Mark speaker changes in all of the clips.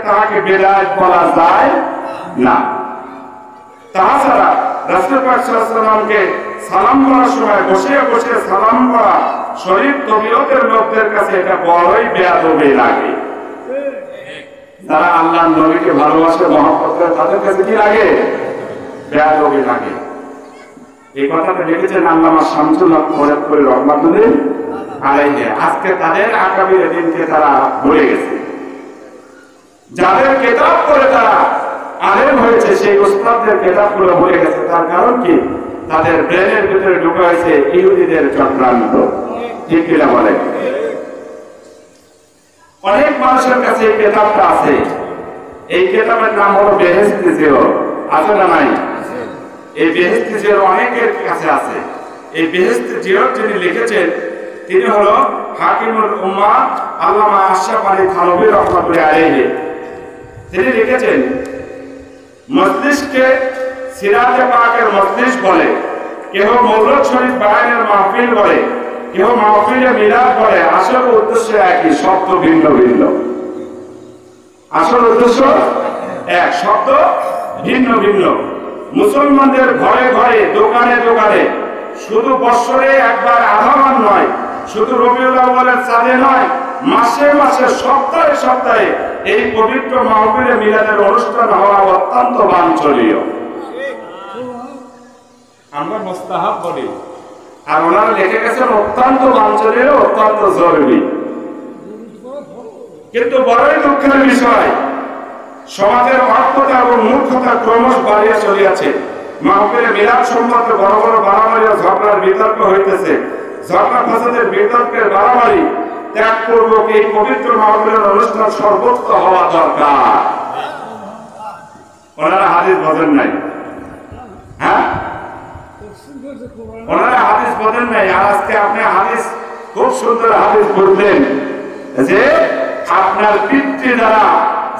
Speaker 1: তাহাকে বেলায়েত বলা যায় না। তাছাড়া রাসূল পাক সাল্লাল্লাহু আলাইহি ওয়াসাল্লামকে সালাম করার সময় বসে বসে সালাম করা শরীফ তবিয়তের লোকদের কাছে এটা বড়ই বেয়াদবি লাগে। যারা আল্লাহর নবীকে ভালোবাসে, মহব্বত করে, তাদের কাছে কি লাগে? বেয়াদবি লাগে। এই কথাটা লিখেছেন আল্লামা শামসুল হক ফরিদপুরি রহমাতুল্লাহ আলাইহি। আজকে তাদের আকাবির দিনকে তারা ভুলে গেছে। যাদের কিতাব পড়ে তারা আলেম হয়েছে, সেই উস্তাদদের কিতাবগুলো ভুলে গেছে। তার কারণ কি? তাদের ব্রেনের ভিতরে ঢুকে হয়েছে ইহুদিদের চক্রান্ত। ঠিক কিনা বলে? অনেক মানুষের কাছে এই কিতাবটা আছে। এই কিতাবের নাম হলো বেহেশতি জিয়র। আছে না নাই? এই বেহেশতি জিয়র অনেকের কাছে আছে। এই বেহেশতি জিয়র যিনি লিখেছেন তিনি হলো হাকিমুল উম্মাহ আল্লামা আশরাফ আলী থানভী রাহমাতুল্লাহি আলাইহি। তিনি লিখেছেন, মজলিসকে সিরাতে পাকের মজলিস বলে, কেহ মৌলুদ শরীফ বায়ানের মাহফিল বলে, কেহ মাহফিলে মিলাদ বলে। আসল উদ্দেশ্য একই, শব্দ ভিন্ন ভিন্ন। আসল উদ্দেশ্য এক, শব্দ ভিন্ন ভিন্ন। মুসলমানদের ঘরে ঘরে, দোকানে দোকানে, শুধু বৎসরে একবার আধামান নয়, শুধু রবিউল আউয়ালের চাঁদে নয়, মাসে মাসে, সপ্তাহে সপ্তাহে এই পবিত্র মাহফিলে মিলাদের অনুষ্ঠান হওয়া অত্যন্ত বাঞ্ছনীয়। আমরা মুস্তাহাব বলি, আর ওনারা লিখে গেছেন অত্যন্ত বাঞ্ছনীয়, অত্যন্ত জরুরি। কিন্তু বড়ই দুঃখের বিষয়, সমাজের অজ্ঞতা এবং মূর্খতা ক্রমশ বাড়িয়া চলিয়াছে। মাহফিলে মিলাদ সম্পর্কে বড় বড় বাড়াবাড়ি ও ঝগড়ার বিতর্ক হইতেছে। ঝগড়া ফাসাদের বিতর্কের বাড়াবাড়ি ত্যাগপূর্বক এই পবিত্র মাহফিলের অনুষ্ঠান সর্বোচ্চ হওয়া দরকার। ওনারা হাদিস বোঝেন নাই। হ্যাঁ, ওনারা হাদিস বোঝেন নাই। আর আজকে আপনি হাদিস, খুব সুন্দর হাদিস বললেন যে আপনার পিতৃ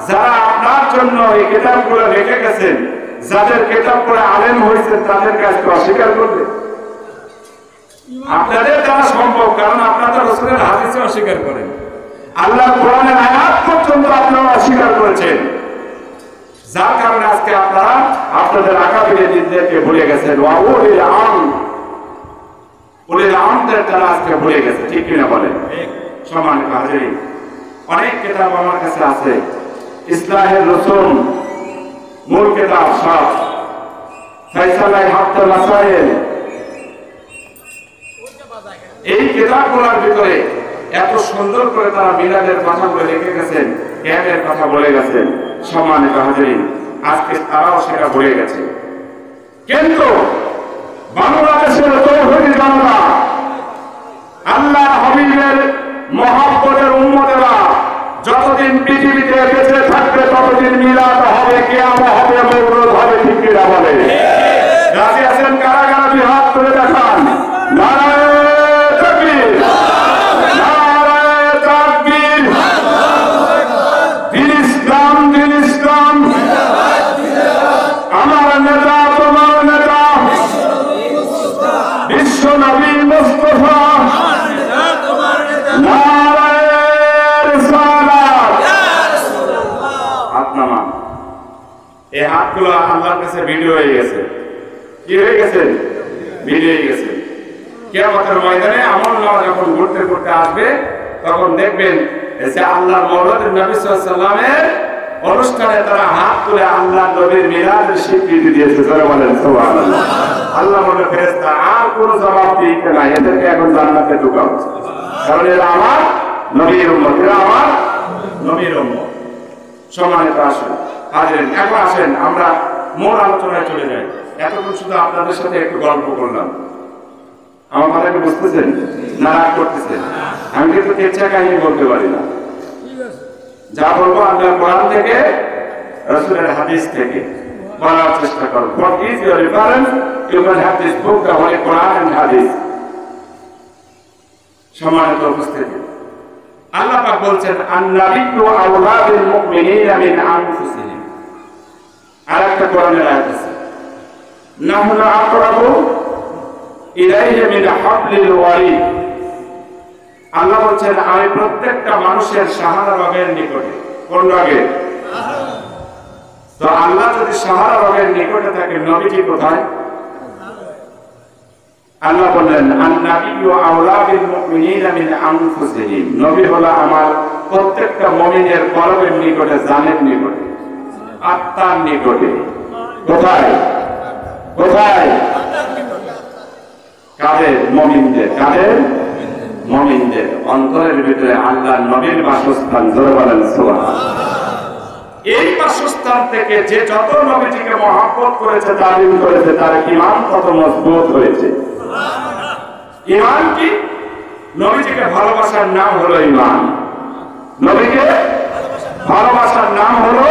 Speaker 1: যারা আপনার জন্য এই কিতাবগুলো লিখে গেছেন, যাদের কিতাব পড়ে আলেম হয়েছেন, তাদের কাছে অস্বীকার করলেন। আপনাদের দ্বারা সম্ভব, কারণ আপনারা রাসূলের হাদিসে অস্বীকার করেন, আল্লাহর কোরআনের আয়াত পর্যন্ত আপনারা অস্বীকার করেছেন। যার কারণে আজকে আপনারা আপনাদের আকাবিরের দিনদেরকে ভুলে গেছেন। উলিল আমদের দ্বারা আজকে ভুলে গেছে। ঠিক কিনা বলেন? সম্মানিত হাজিরিন, অনেক কিতাব আমার কাছে আছে। ইসলাহের রসুম, মূল কিতাব সব, ফায়সালায়ে হাক্কুল মাসাইল, এই কিতাবগুলোর ভিতরে এত সুন্দর করে তারা মিলাদের কথাগুলো লিখে গেছেন, জ্ঞানের কথা বলে গেছেন। সম্মানিত হাজিরিন, আজকে তারাও সেটা ভুলে গেছে। কিন্তু বাংলাদেশের তৌহিদি জনতা, আল্লাহ হাবিবের মহব্বতের উম্মতেরা যতদিন পৃথিবীতে বেঁচে থাকবে ততদিন মিলাদ হবে, কিয়ামত হবে, মওলুদ হবে। ঠিক কিনা বলে? রাজি আছেন? কারা কারা দুই হাত তুলে দেখান। নারায়ে তাকবীর, নারায়ে তাকবীর। দিন ইসলাম, দিন ইসলাম। আমার নেতা, তোমার নেতা, বিশ্ব নবী মুস্তাফা। এই হাতগুলো আল্লাহর কাছে ভিডিও হয়ে গেছে। কি হয়ে গেছে? ভিডিও হয়ে গেছে। কিয়ামতের ময়দানে আমলনামা যখন ঘুরতে ঘুরতে আসবে, তখন দেখবেন যে আল্লাহর মওলুদ নবী সাল্লাল্লাহু আলাইহি ওয়াসাল্লামের অনুষ্ঠানে তারা হাত তুলে আল্লাহর নবীর মিলাদের স্বীকৃতি দিয়েছে। যারা বলেন সুবহানাল্লাহ। আল্লাহ বলে, ফেরেশতা আর কোন জবাব দিতে নাই, এদেরকে এখন জান্নাতে ঢোকাও, কারণ এরা আমার নবীর উম্মত, এরা আমার নবীর উম্মত। সম্মানিত আসুন হাজিরিন, এখন আসেন আমরা মূল আলোচনায় চলে যাই। এতক্ষণ শুধু আপনাদের সাথে একটু গল্প করলাম। আমার কথাকে বুঝতেছেন না? রাগ করতেছেন? আমি কিন্তু কেচ্ছা কাহিনী বলতে পারি না। যা বলবো আল্লাহর কোরআন থেকে, রাসূলের হাদিস থেকে বলার চেষ্টা করব। What is your reference? You can have this book, the Holy Quran and Hadith. সম্মানিত উপস্থিতি, আল্লাহ পাক বলছেন, আন-নাবিয়্যু আওলা বিল মুমিনিনা মিন আনফুসিহিম। আরেকটা কোরআনের আয়াত আছে, নাহনু আকরাবু ইলাইহি মিন হাবলিল ওয়ারিদ। আল্লাহ বলছেন, আমি প্রত্যেকটা মানুষের শাহাদা রবের নিকটে। কোন রবে? তো আল্লাহ যদি সাহারা রবের নিকটে থাকে, নবীজি কোথায়? আল্লাহ বললেন আন-নাবিয়্যু আওলা বিল মুমিনিনা মিন আনফুসিহিম, নবী হলো আমার প্রত্যেকটা মুমিনের কলবের নিকটে, জানের নিকটে, আত্মার নিকটে। কোথায়? কোথায়? কাদের? মুমিনদের। কাদের? মুমিনদের অন্তরের ভিতরে আল্লাহর নবীর বাসস্থান। জোরে বলেন সুবহানাল্লাহ। এই বাসস্থান থেকে যে যত নবীজিকে মহব্বত করেছে, তালিম করেছে, তার ঈমান তত মজবুত হয়েছে। ঈমান কি? নবীজিকে ভালোবাসার নাম হলো ঈমান। নবীকে ভালোবাসার নাম হলো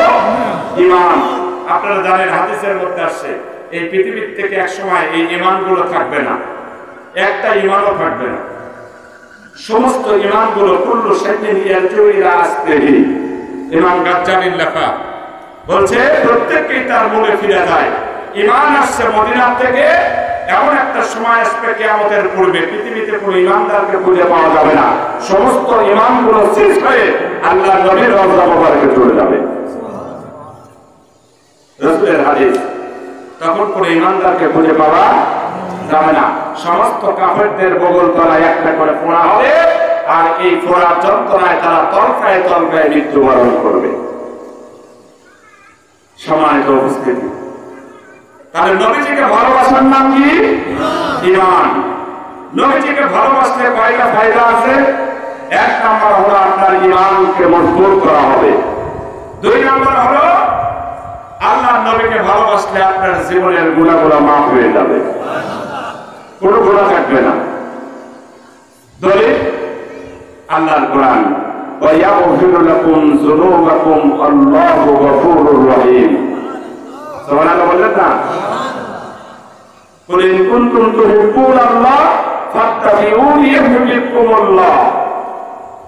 Speaker 1: ঈমান। আপনারা জানেন হাদিসের মধ্যে আসছে এই পৃথিবীর থেকে এক সময় এই ঈমানগুলো থাকবে না, একটা ঈমানও থাকবে না। সমস্ত ঈমানগুলো কুল্লু শাইইন ইয়ারজিউ ইলা আসলিহি, ইমাম গাজ্জালির লেখা বলছে প্রত্যেককেই তার মূলে ফিরে যায়। ঈমান আসছে মদিনা থেকে। এমন একটা সময় আসবে কিয়ামতের পূর্বে পৃথিবীতে কোনো ঈমানদারকে খুঁজে পাওয়া যাবে না। সমস্ত ঈমানগুলো শেষ হয়ে আল্লাহর নবীর রওজা মুবারকে চলে যাবে। রাসূলের হাদিস, তখন কোনো ঈমানদারকে খুঁজে পাওয়া যাবে না। সমস্ত কাফেরদের বগল তলায় একটা করে ফোঁড়া হবে, আর এই ফোঁড়ার যন্ত্রণায় তারা তলকায় তলকায় মৃত্যুবরণ করবে। সম্মানিত উপস্থিতি, তাহলে নবীজিকে ভালোবাসার নাম কি? ঈমান। নবীজিকে ভালোবাসলে কয়টা ফায়দা আছে? এক নাম্বার হলো আপনার ঈমানকে মজবুত করা হবে। দুই নাম্বার হলো আল্লাহর নবীকে ভালোবাসলে আপনার জীবনের গুনাহগুলো মাফ হয়ে যাবে, কোনো গুনাহ থাকবে না। দলিল আল্লাহর কোরআন, ওয়া ইয়াগফিরু লাকুম যুনুবাকুম আল্লাহু গফুরুর রহিম। সুবহানাল্লাহ বললেন না? কুল ইন কুনতুম তুহিব্বুনাল্লাহ ফাত্তাবিউনি ইউহিব্বুকুমুল্লাহ।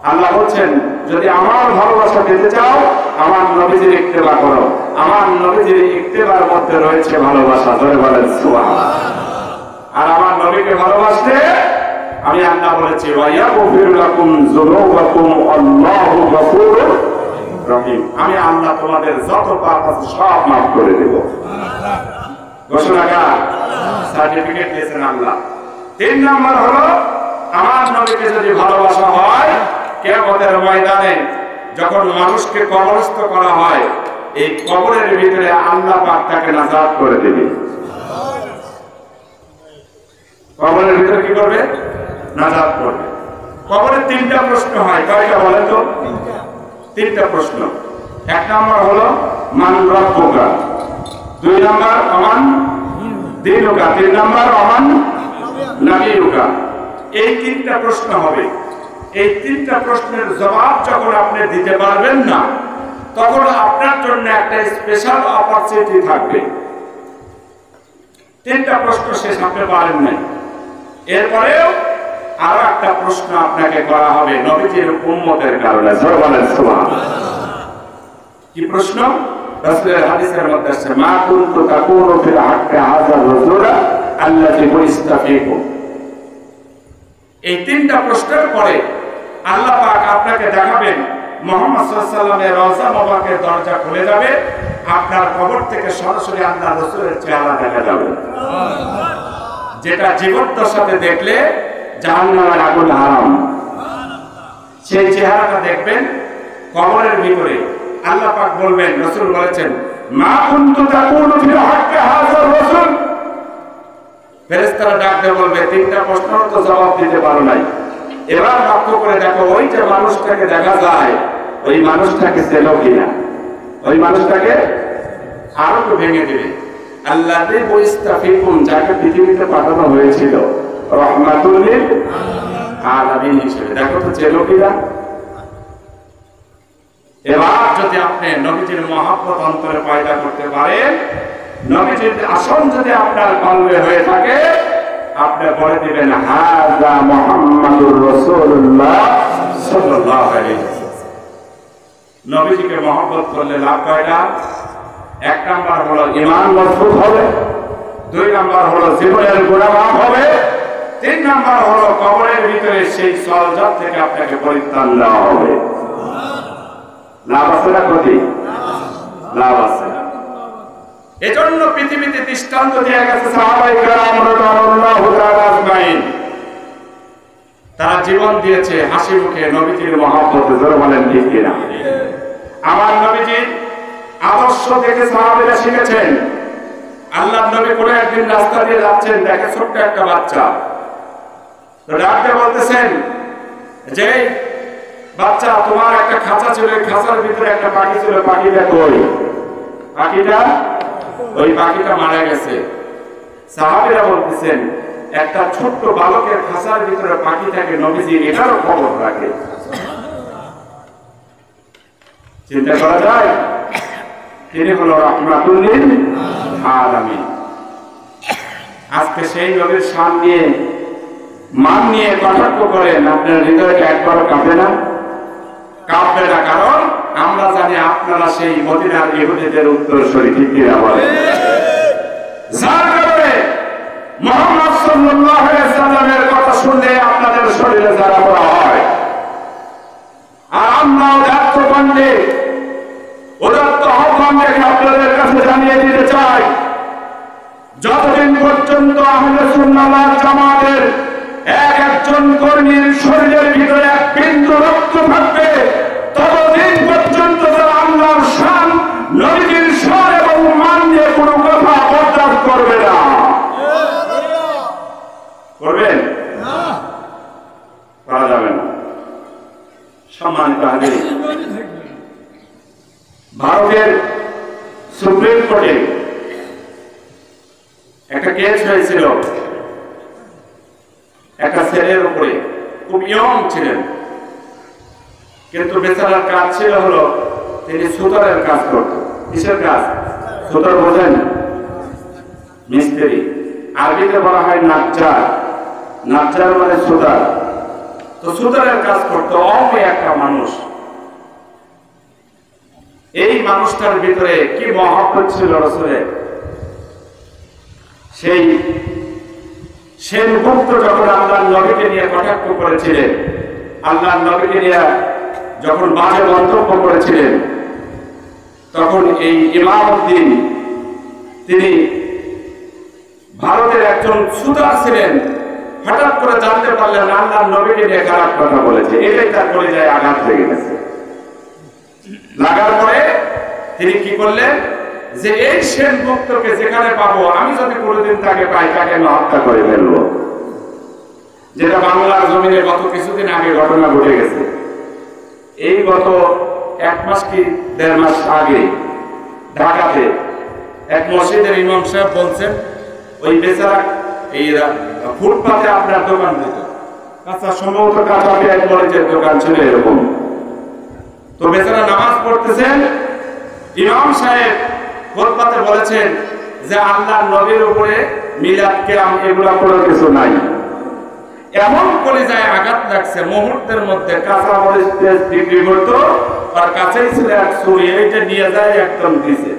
Speaker 1: আল্লাহ বলেন যদি আমার ভালোবাসা পেতে চাও আমার নবীজির ইত্তেবা করো। আমার নবীজির ইত্তেবার মধ্যে রয়েছে ভালোবাসা। জোরে বলেন সুবহানাল্লাহ। আর আমার নবীকে ভালোবাসলে আমি আল্লাহ বলেছি ওয়া ইয়াগফিরু লাকুম যুনুবাকুম আল্লাহু গফুরুর রহিম, আমি আল্লাহ তোমাদের যত পাপ আছে সব মাফ করে দেব। ঘোষণাকার সার্টিফিকেট দিয়েছেন আল্লাহ। তিন নাম্বার হলো আমার নবীকে যদি ভালোবাসা হয়, কিয়ামতের ময়দানে যখন মানুষকে কবরস্থ করা হয়, এই কবরের ভিতরে আল্লাহ পাক তাকে নাজাত করে দেবে। কবরের ভিতরে কি করবে? নাজাত করবে। কবরে তিনটা প্রশ্ন হয়। কয়টা বলেন তো? তিনটা প্রশ্ন। এক নাম্বার হলো মান রব্বুকা, দুই নাম্বার অমান দীনুকা, তিন নাম্বার অমান নাবিয়ুকা। এই তিনটা প্রশ্ন হবে। এই তিনটা প্রশ্নের জবাব যখন আপনি দিতে পারবেন না, তখন আপনার জন্য একটা স্পেশাল অপরচুনিটি থাকবে। তিনটা প্রশ্ন শেষ আপনি পারেন নাই, এরপরেও আরো একটা প্রশ্ন আপনাকে করা হবে নবীজির উম্মতের কারণে। জোরে বলেন সুবহানাল্লাহ। কি প্রশ্ন? রাসূলের হাদিসের মধ্যে আছে মা কুনতু তাকুনু ফিল হাক্কি হাযা রাসূলা আল্লাযী বুইসতা ফীকুম। এই তিনটা প্রশ্নের পরে আল্লাহ পাক আপনাকে দেখাবেন মুহাম্মদ সাল্লাল্লাহু আলাইহি ওয়াসাল্লামের রওজা মুবারকের দরজা খুলে যাবে, আপনার কবর থেকে সরাসরি আল্লাহর রাসূলের চেহারা দেখা যাবে। যেটা জীবদ্দশাতে দেখলে জাহান্নামের আগুন হারাম, সেই চেহারাটা দেখবেন কবরের ভিতরে। আল্লাহ পাক বলবেন, রাসূল বলেছেন মা কুনতু তাকুনু ফিল হাক্কি হাযা রাসূল। ফেরেশতারা ডাক দিয়ে বলবে তিনটা প্রশ্নের তো জবাব দিতে পারো নাই, এবার লক্ষ্য করে দেখো ওই যে মানুষটাকে দেখা যায়, ওই মানুষটাকে চেনো কিনা। ওই মানুষটাকে আরো একটু ভেঙে দিবে। আল্লাযী বুইসতা ফীকুম, যাকে পৃথিবীতে পাঠানো হয়েছিল রাহমাতুল লিল আলামিন হিসেবে, দেখো তো চেনো কিনা। এবার যদি আপনি নবীজির মহব্বত অন্তরে পয়দা করতে পারেন, নবীজির আসন যদি আপনার কলবে হয়ে থাকে, আপনি বলে দিবেন হাযা মুহাম্মাদুর রাসূলুল্লাহ সাল্লাল্লাহু আলাইহি ওয়াসাল্লাম। নবীজিকে মহব্বত করলে লাভ কয়টা? এক নাম্বার হলো ঈমান মজবুত হবে, দুই নাম্বার হলো জীবনের গুনাহ মাফ হবে, তিন নাম্বার হলো কবরের ভিতরে সেই সওয়াল থেকে আপনাকে পরিত্রাণ দেওয়া হবে। লাভ আছে না ক্ষতি? লাভ আছে। এজন্য পৃথিবীতে দৃষ্টান্ত দেয়া গেছে সাহাবায়ে কেরাম রাদিয়াল্লাহু তাআলা আজমাইন, তারা জীবন দিয়েছে হাসি মুখে নবীজির মহব্বতে। জোরে বলেন ঠিক কিনা? আমার নবীজি আদর্শ দেখে সাহাবীরা শিখেছেন। আল্লাহর নবী কোন একদিন রাস্তা দিয়ে যাচ্ছেন, দেখে ছোট্ট একটা বাচ্চা, তো ডাকতে বলতেছেন যে বাচ্চা, তোমার একটা খাঁচা ছিল, খাঁচার ভিতরে একটা পাখি ছিল, পাখিটা কই? ওই পাখিটা মারা গেছে। সাহাবীরা বলতেছেন একটা ছোট্ট বালকের খাঁচার ভিতরে পাখি থাকে, নবীজি এটারও খবর রাখে। চিন্তা করা যায়? তিনি হলো রাহমাতুল লিল আলামিন। আজকে সেই নবীর শান নিয়ে, মান নিয়ে কটাক্ষ করেন, আপনার হৃদয়টা একবারও কাঁপে না? কাঁপবে না, কারণ আমরা জানি আপনারা সেই মদিনার ইহুদিদের উত্তরসূরি। ঠিক কিনা বলেন? যার কারণে মুহাম্মদ সাল্লাল্লাহু আলাইহি সাল্লামের কথা শুনলে আপনাদের শরীরে জ্বালা পোড়া হয়। আর আমরাও উদাত্ত কণ্ঠে, উদাত্ত আহ্বান রেখে আপনাদের কাছে জানিয়ে দিতে চাই, যতদিন পর্যন্ত আহলে সুন্নাহ ওয়াল জামাতের এক একজন কর্মীর শরীরের ভিতরে এক বিন্দু রক্ত থাকবে, ততদিন পর্যন্ত তারা আল্লাহর শান, নবীজির শান এবং মান নিয়ে কোনো কথা বরদাস্ত করবে না। করবেন? করা যাবে না। সম্মানিত হাজির, ভারতের সুপ্রিম কোর্টে একটা কেস হয়েছিল একটা ছেলের উপরে, খুব ইয়ং ছিলেন, কিন্তু বেচারার কাজ ছিল হলো তিনি সুতারের কাজ করতেন। কিসের কাজ? সুতার বোঝেন? মিস্ত্রি, আরবিতে বলা হয় নাজ্জার। নাজ্জার মানে সুতার। তো সুতারের কাজ করতো অল্প একটা মানুষ। এই মানুষটার ভিতরে কি মহব্বত ছিল রাসূলের! সেই সেনগুপ্ত যখন আল্লাহর নবীকে নিয়ে কটাক্ষ করেছিলেন, আল্লাহর নবীকে নিয়ে যখন বাজে মন্তব্য করেছিলেন, তখন এই ইমামউদ্দিন, তিনি ভারতের একজন সুতার ছিলেন, হঠাৎ করে জানতে পারলেন আল্লাহর নবীকে নিয়ে খারাপ কথা বলেছে। এটাই তার কলিজায় আঘাত লেগে গেছে। লাগার পরে তিনি কি করলেন, যে এই সেনগুপ্তকে যেখানে পাবো, আমি যদি কোনোদিন তাকে পাই, তাকে আমি হত্যা করে ফেলবো। যেটা বাংলার জমিনে গত কিছুদিন আগে ঘটনা ঘটে গেছে। এই গত 1 মাস কি 1.5 মাস আগে ঢাকাতে এক মসজিদের ইমাম সাহেব বলছেন, ওই বেচারা এই ফুটপাতে আপনার দোকান দিত, কাঁচা, সম্ভবত কাঁচা পেঁয়াজ মরিচের দোকান ছিল এরকম। তো বেচারা নামাজ পড়তেছেন, ইমাম সাহেব ফুটপাতে বলেছেন যে আল্লাহর নবীর উপরে মিলাদ কিরাম এগুলা কোনো কিছু নাই। এমন কলিজায় আঘাত লাগছে, মুহূর্তের মধ্যে কাঁচা মরিচ বিক্রি করতো, আর কাছেই ছিল এক ছুরি, এইটা নিয়ে যায় একদম দিছে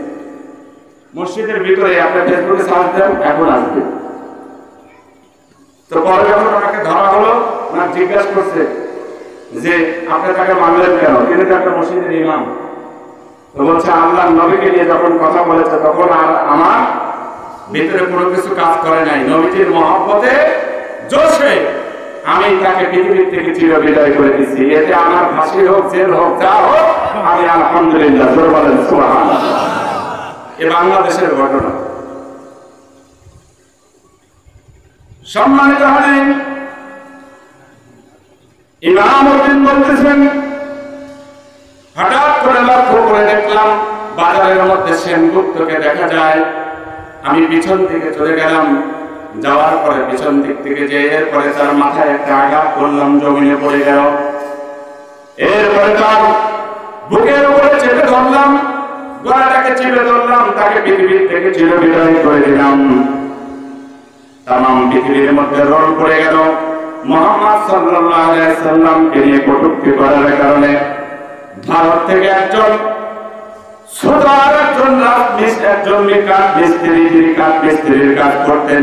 Speaker 1: মসজিদের ভিতরে। আপনি ফেসবুকে সার্চ দেন, এখন আসবে। তো পরে যখন ওনাকে ধরা হলো, ওনার জিজ্ঞাসা করছে যে আপনি তাকে মানলেন কেন? তিনি তো একটা মসজিদের ইমাম। তো বলছে আল্লাহর নবীকে নিয়ে যখন কথা বলেছে, তখন আর আমার ভিতরে কোনো কিছু কাজ করে নাই। নবীজির মহব্বতে জোশে আমি তাকে পৃথিবীর থেকে চিরবিদায় করে দিচ্ছি। এতে আমার ফাঁসি হোক, জেল হোক, যা হোক, আমি আলহামদুলিল্লাহ। জোরে বলেন সুবহানাল্লাহ। এ বাংলাদেশের ঘটনা। সম্মানিত হাজির, ইমামউদ্দিন বলতেছেন, হঠাৎ করে লক্ষ্য করে দেখলাম বাজারের মধ্যে সেনগুপ্তকে দেখা যায়। আমি পিছন দিকে চলে গেলাম, যাওয়ার পরে পিছন দিক থেকে যে এরপরে তার মাথায় একটা আঘাত করলাম, জমিনে পড়ে গেল। এরপরে তার বুকের উপরে চেপে ধরলাম, গলাটাকে চেপে ধরলাম, তাকে পৃথিবীর থেকে চিরবিদায় করে দিলাম। তামাম পৃথিবীর মধ্যে রোল পড়ে গেল। মুহাম্মদ সাল্লাল্লাহু আলাইহি সাল্লামকে নিয়ে কটূক্তি করার কারণে ভারত থেকে একজন সুতার, একজন মিস্ত্রির কাজ করতেন,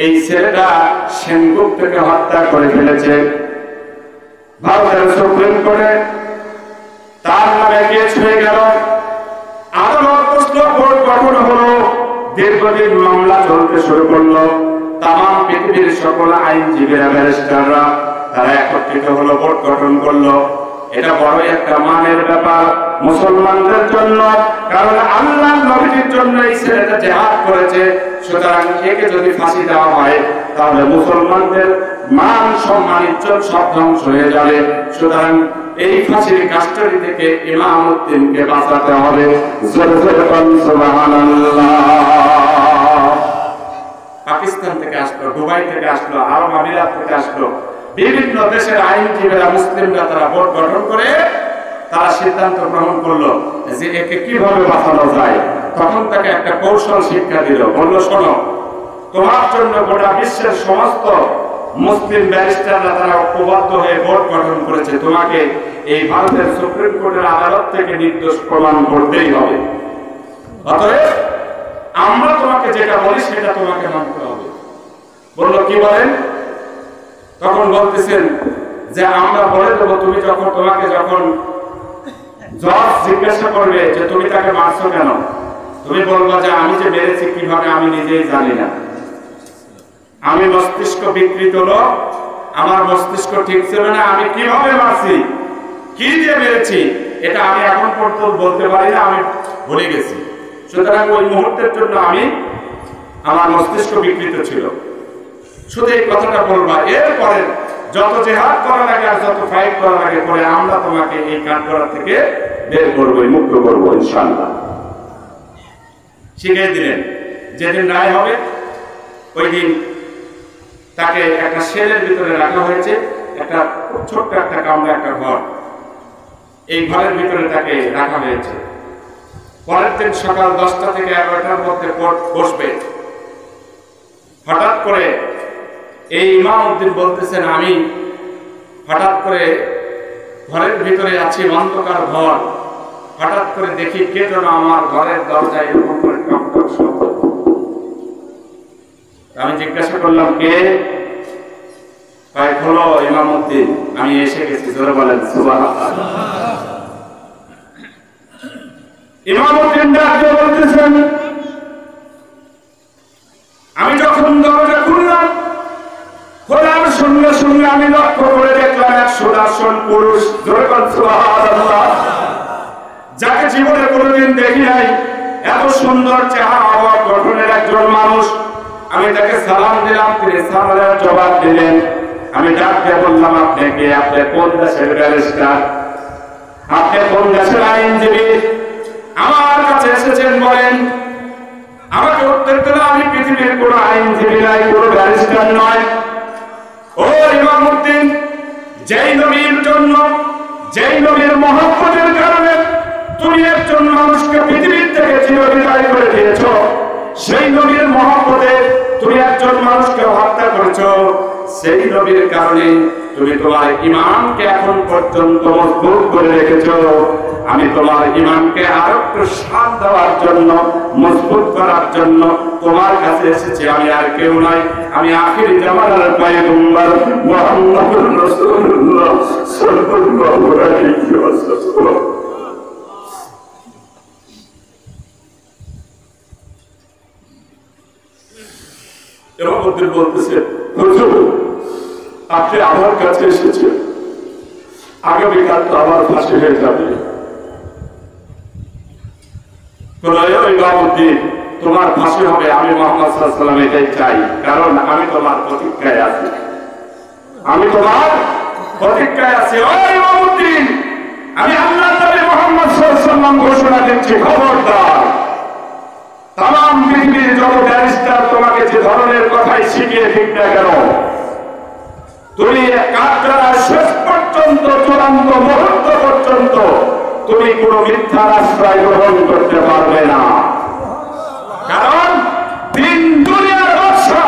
Speaker 1: এই ছেলেটা সেনগুপ্তকে হত্যা করে ফেলেছে। ভারতের সুপ্রিম কোর্টে তার নামে কেস হয়ে গেল। আদালত দীর্ঘদিন মামলা চলতে শুরু করলো। তাম পৃথিবীর সকল আইনজীবীরা, ব্যারিস্টাররা তারা একত্রিত হলো, বোর্ড গঠন করলো। এটা বড় একটা মানের ব্যাপার মুসলমানদের জন্য, কারণ আল্লাহর নবীর জন্য এই ছেলেটা জিহাদ করেছে। সুতরাং একে যদি ফাঁসি দেওয়া হয় তাহলে মুসলমানদের মান সম্মান ইজ্জত সব ধ্বংস হয়ে যাবে। সুতরাং এই ফাঁসির কাস্টডি থেকে ইমামউদ্দিনকে বাঁচাতে হবে। জোরে জোরে বলুন সুবহানাল্লাহ। পাকিস্তান থেকে আসলো, দুবাই থেকে আসলো, আরব আমিরাত থেকে আসলো, বিভিন্ন দেশের আইনজীবীরা, মুসলিমরা তারা বোর্ড গঠন করে তারা সিদ্ধান্ত গ্রহণ করলো যে একে কিভাবে বাঁচানো যায়। তখন তাকে একটা কৌশল শিক্ষা দিল, বললো শোনো, তোমার জন্য গোটা বিশ্বের সমস্ত মুসলিম ব্যারিস্টাররা তারা ঐক্যবদ্ধ হয়ে বোর্ড গঠন করেছে, তোমাকে এই ভারতের সুপ্রিম কোর্টের আদালত থেকে নির্দোষ প্রমাণ করতেই হবে। অতএব আমরা তোমাকে যেটা বলি সেটা তোমাকে মানতে হবে। বললো কি বলেন? তখন বলতেছেন যে আমরা বলে দেবো, তুমি যখন তোমাকে যখন জজ জিজ্ঞাসা করবে যে তুমি তাকে মারছো কেন, তুমি বলবা যে আমি যে মেরেছি কিভাবে আমি নিজেই জানি না, আমি মস্তিষ্ক বিকৃত লোক, আমার মস্তিষ্ক ঠিক ছিল না, আমি কিভাবে মারছি, কি দিয়ে মেরেছি এটা আমি এখন পর্যন্ত বলতে পারি না, আমি ভুলে গেছি। সুতরাং ওই মুহূর্তের জন্য আমার মস্তিষ্ক বিকৃত ছিল। শুধু এই কথাটা বলবা, এরপরে যত জিহাদ করা লাগে আর যত ফাইট করা লাগে পরে আমরা তোমাকে এই কাঠগড়া থেকে বের করবো, মুক্ত করবো ইনশাআল্লাহ। শিখিয়ে দিলেন। যেদিন রায় হবে ওই দিন তাকে একটা সেলের ভিতরে রাখা হয়েছে, একটা খুব ছোট্ট একটা কামরা, একটা ঘর, এই ঘরের ভিতরে তাকে রাখা হয়েছে। পরের দিন সকাল 10টা থেকে 11টার মধ্যে কোর্ট বসবে। হঠাৎ করে এই ইমামউদ্দিন বলতেছেন, আমি হঠাৎ করে ঘরের ভিতরে আছি, অন্ধকার ঘর, হঠাৎ করে দেখি কে যেন আমার ঘরের দরজায় এরকম করে টক টক শব্দ। আমি জিজ্ঞাসা করলাম কে? হলো ইমামউদ্দিন, আমি এসে গেছি। জোরে বলেন সুবহানাল্লাহ। ইমামউদ্দিন ডাকতে বলতেছেন, আমি যখন দরজা খুললাম, খোলার সঙ্গে সঙ্গে আমি লক্ষ্য করে দেখলাম এক সুদর্শন পুরুষ, জোরে বলেন সুবহানাল্লাহ, যাকে জীবনে কোনোদিন দেখি নাই, এত সুন্দর চেহারা গঠনের একজন মানুষ। আমি তাকে সালাম দিলাম, তিনি সালামের জবাব দিলেন। আমি ডাকতে বললাম, আপনি কে? আপনি কোন দেশের ব্যারিস্টার? আপনি কোন দেশের আইনজীবী? আমার কাছে এসেছেন বলেন। আমাকে উত্তর দিল, আমি পৃথিবীর কোন আইনজীবী নাই, কোন ব্যারিস্টার নয়। ও ইমামউদ্দিন, যেই নবীর জন্য, যেই নবীর মহব্বতের কারণে তুমি একজন মানুষকে পৃথিবীর থেকে চিরবিদায় করে দিয়েছ, সেই নবীর মহব্বতে তুমি একজন মানুষকে হত্যা করেছো, সেই নবীর কারণে তুমি তোমার ঈমানকে এখন পর্যন্ত মজবুত করে রেখেছো। আমি তোমার ঈমানকে আরো একটু সাথ দেওয়ার জন্য, মজবুত করার জন্য তোমার কাছে এসেছি। আমি আর কেউ নয়, আমি আখির জামানার পয়গম্বর মুহাম্মদুর রাসূলুল্লাহ সাল্লাল্লাহু আলাইহি ওয়াসাল্লাম। ইমামউদ্দিন বলতেছে, হুজুর আপনি আমার কাছে এসেছেন, আগামীকাল তো আমার ফাঁসি হয়ে যাবে। ইমামউদ্দিন তোমার ফাঁসি হবে, আমি মুহাম্মদ সাল্লাল্লাহু আলাইহি ওয়াসাল্লাম এটাই চাই, কারণ আমি তোমার প্রতীক্ষায় আছি, আমি তোমার প্রতীক্ষায় আছি। ও ইমামউদ্দিন, আমি আল্লাহর নবী মুহাম্মদ সাল্লাল্লাহু আলাইহি ওয়াসাল্লাম ঘোষণা দিচ্ছি, খবরদার তাম পৃথিবীর যত ব্যারিস্টার তোমাকে যে ধরনের কথাই শিখিয়ে ঠিক না কেন, তুমি কাঠগড়ার শেষ পর্যন্ত, চূড়ান্ত মুহূর্ত পর্যন্ত তুমি কোন মিথ্যার আশ্রয় গ্রহণ করতে পারবে না। কারণ দিন দুনিয়ার বাদশা,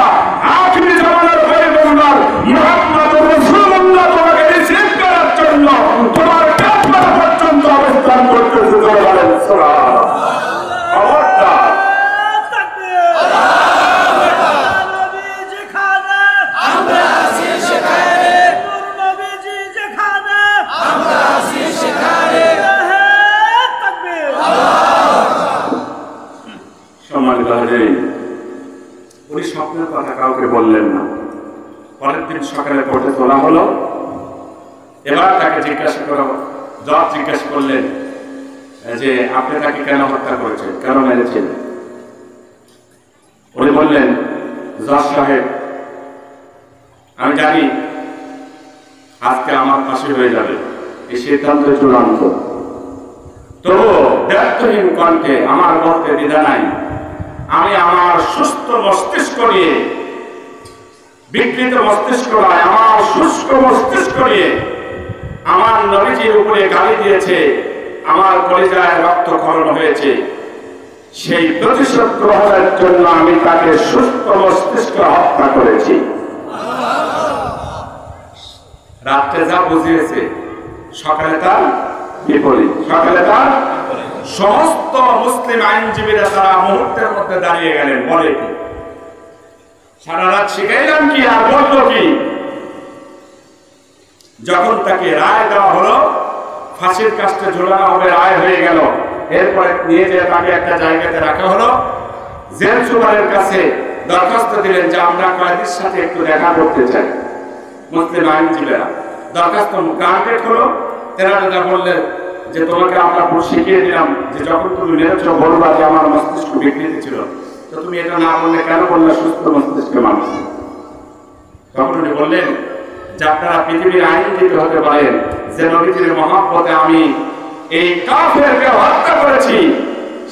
Speaker 1: আখির জামানার পয়গম্বর মুহাম্মদুর রাসূলুল্লাহ তোমাকে রিসিভ করার জন্য তোমার কাঠগড়া পর্যন্ত অবস্থান করতেছে। বলেন সুবহানাল্লাহ। সম্মানিত হাজিরিন, উনি স্বপ্নের কথা কাউকে বললেন না। পরের দিন সকালে কোর্টে তোলা হলো। এবার তাকে জিজ্ঞাসা করা, জজ জিজ্ঞাসা করলেন যে আপনি তাকে কেন হত্যা করেছেন, কেন মেরেছেন? উনি বললেন, জজ সাহেব, আমি জানি আজকে আমার ফাঁসি হয়ে যাবে, এই সিদ্ধান্ত চূড়ান্ত। তবু ব্যর্থহীন কণ্ঠে আমার বলতে দ্বিধা নাই, আমি আমার সুস্থ মস্তিষ্ক নিয়ে, বিকৃত মস্তিষ্ক নয়, আমার শুষ্ক মস্তিষ্ক নিয়ে আমার নবীজির উপরে গালি দিয়েছে, আমার কলিজায় রক্তক্ষরণ হয়েছে, সেই প্রতিশোধ গ্রহণের জন্য আমি তাকে সুস্থ মস্তিষ্ক হত্যা করেছি। রাত্রে যা বুঝিয়েছে সকালে তার বিপরীত। সকালে তার সমস্ত মুসলিম আইনজীবীরা তারা মুহূর্তের মধ্যে দাঁড়িয়ে গেলেন। বলে কি সারা রাত শিখাইলাম কি আর বললো কি? যখন তাকে রায় দেওয়া হলো, ফাঁসির কাস্টে ঝোলানো হবে, রায় হয়ে গেল। এরপরে নিয়ে যেয়ে তাকে একটা জায়গাতে রাখা হলো। জেল সুপারের কাছে দরখাস্ত দিলেন যে আমরা কয়েদির সাথে একটু দেখা করতে চাই। মুসলিম আইনজীবীরা দরখাস্ত গ্রান্টেড হলো। তেনারা বললেন যে তোমাকে আমরা শিখিয়ে দিলাম যে যখন তুমি মেরেছো বলবা যে আমার মস্তিষ্ক বিকৃতি ছিল, তো তুমি এটা না বললে কেন বললে সুস্থ মস্তিষ্কের মানুষ? তখন উনি বললেন যে আপনারা পৃথিবীর আইনজীবী হতে পারেন, যে নবীজির মহব্বতে আমি এই কাফেরকে হত্যা করেছি,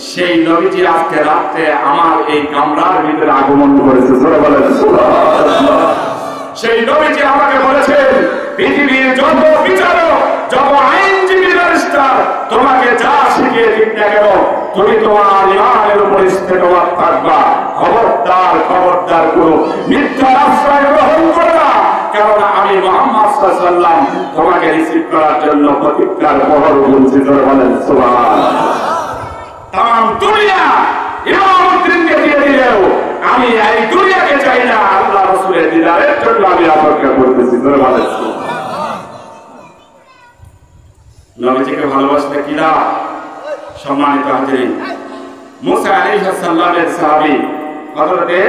Speaker 1: সেই নবীজি আজকে রাতে আমার এই কামরার ভিতরে আগমন করেছে। সেই নবীজি আমাকে বলেছেন, পৃথিবীর যত বিচারক, যত আইনজীবী ব্যারিস্টার তোমাকে যা শিখিয়ে দিক না কেন, তুমি তোমার ইমানের উপর স্থিতবান থাকবা। খবরদার, খবরদার, কোনো মিথ্যার আশ্রয় গ্রহণ করো না, কেননা আমি মুহাম্মদ সাল্লাল্লাহু আলাইহি ওয়াসাল্লাম তোমাকে রিসিভ করার জন্য প্রতীক্ষার প্রহর গুনছি। বলেন সুবহানাল্লাহ। তাম দুনিয়া ইমামুদ্দিনকে দিয়ে দিলেও আমি এই দুনিয়াকে চাই না, আল্লাহ রাসূলের দিদারের জন্য আমি অপেক্ষা করতেছি। বলেন নবীজিকে ভালোবাসতে কিরা? সম্মানিত হাজিরিন, মুসা আলাইহিস সালামের সাহাবী হযরতে